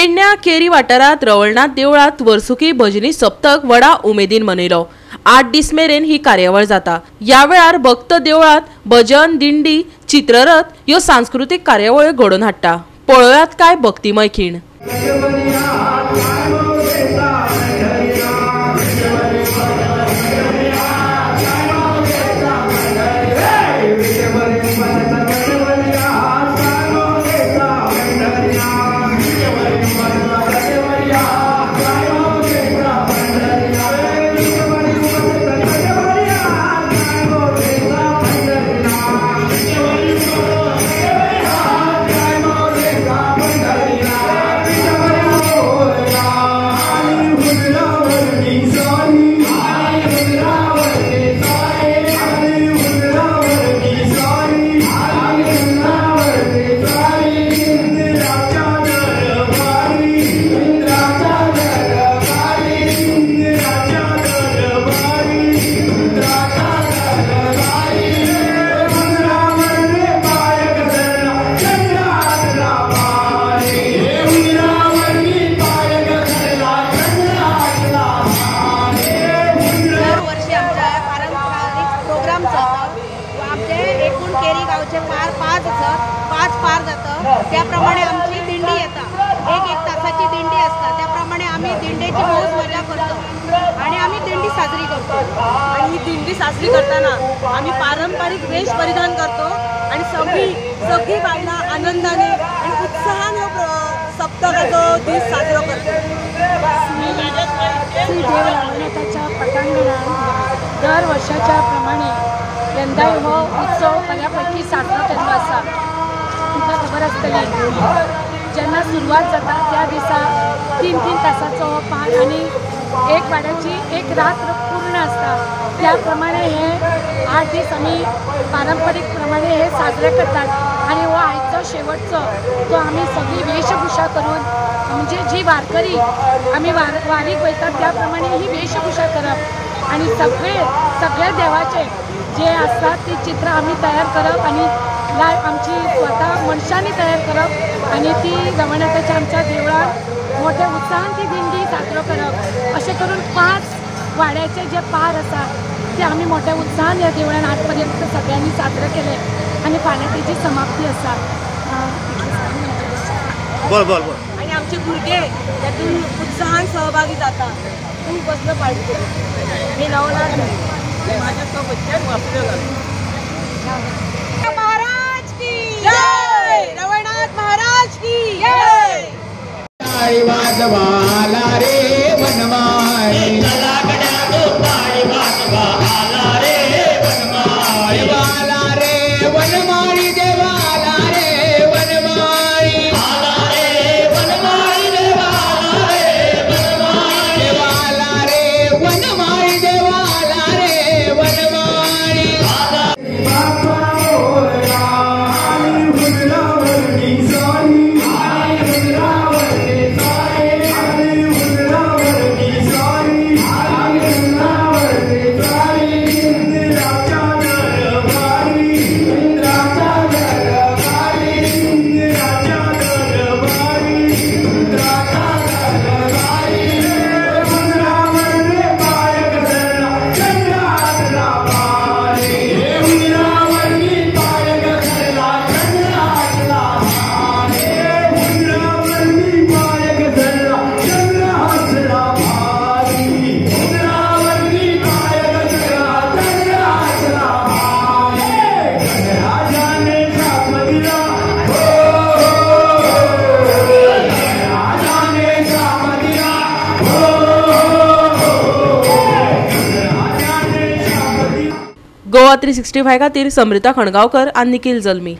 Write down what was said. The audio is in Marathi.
पेडण्या केरी वाठारात रवळनाथ देवळात वर्सुकी भजनी सप्तक व्हडा उमेदीन मनयलो। 8 दीस मेरेन ही कार्यावळ जाता। या वेळार भक्त देवळात भजन, दिंडी, चित्ररथ ह्यो सांस्कृतिक कार्यावळी घडोवन हाडटा। पळोवयात काय भक्तिमय खीण। केरी गावचे पाच पार जातं त्याप्रमाणे आमची दिंडी येतात। एक तासाची दिंडी असतात। त्याप्रमाणे आम्ही दिंडीची मौज मजा करतो आणि आम्ही दिंडी साजरी करतो। आणि ही दिंडी साजरी करताना आम्ही पारंपरिक वेश परिधान करतो आणि सगळी बायला आनंदाने आणि उत्साहाने सप्तकाचा दिवस साजरा करतो। श्री देव रवळनाथाच्या पटांगणात दर वर्षाच्या प्रमाणे यंदा हो उत्सव बऱ्यापैकी साजरा केल्लो आसा। तुमकां खबर आसतली जेन्ना सुरवात जाता त्या दिसा 3 तासाचो पाठ आणि एक वाड्याची एक रात्र पूर्ण आसता। त्या प्रमाणे हे 8 दीस आमी पारंपरीक प्रमाणे हे साजरे करतात आणि हो आयचो शेवटचो तो आमी सगळी वेशभूषा करून म्हणजे जी वारकरी आमी वारीक वयतात त्या प्रमाणे ही वेशभूषा करप आणि सगळ्या देवाचे जे असतात ती चित्र आम्ही तयार करप आणि आमची स्वतः मनशांनी तयार करप आणि ती रवळनाथाच्या आमच्या देवळात मोठ्या उत्साहान ती दिंडी साजरो करप। अशें करून 5 वाड्याचे जे पार आसात ते आम्ही मोठ्या उत्साहान ह्या देवळान आजपर्यंत सगळ्यांनी साजरे केले आणि फाल्यां तेची समाप्ती आसा। आणि आमचे भुरगे यातून उत्साहान सहभागी जातात। खूप बसलं पाहिजे हे नवनाथ माझ्या सोबतच्या वापरले महाराज की जय, रवळनाथ महाराज की जय। वाजवाला रे वनमाळी वाला रे वनमाळी देवाला रे वनमाळी देवाला रे वनमाळी देवाला रे वनमाळी गोवा 365 खातीर समृता खणगांवकर आनी निखिल जल्मी।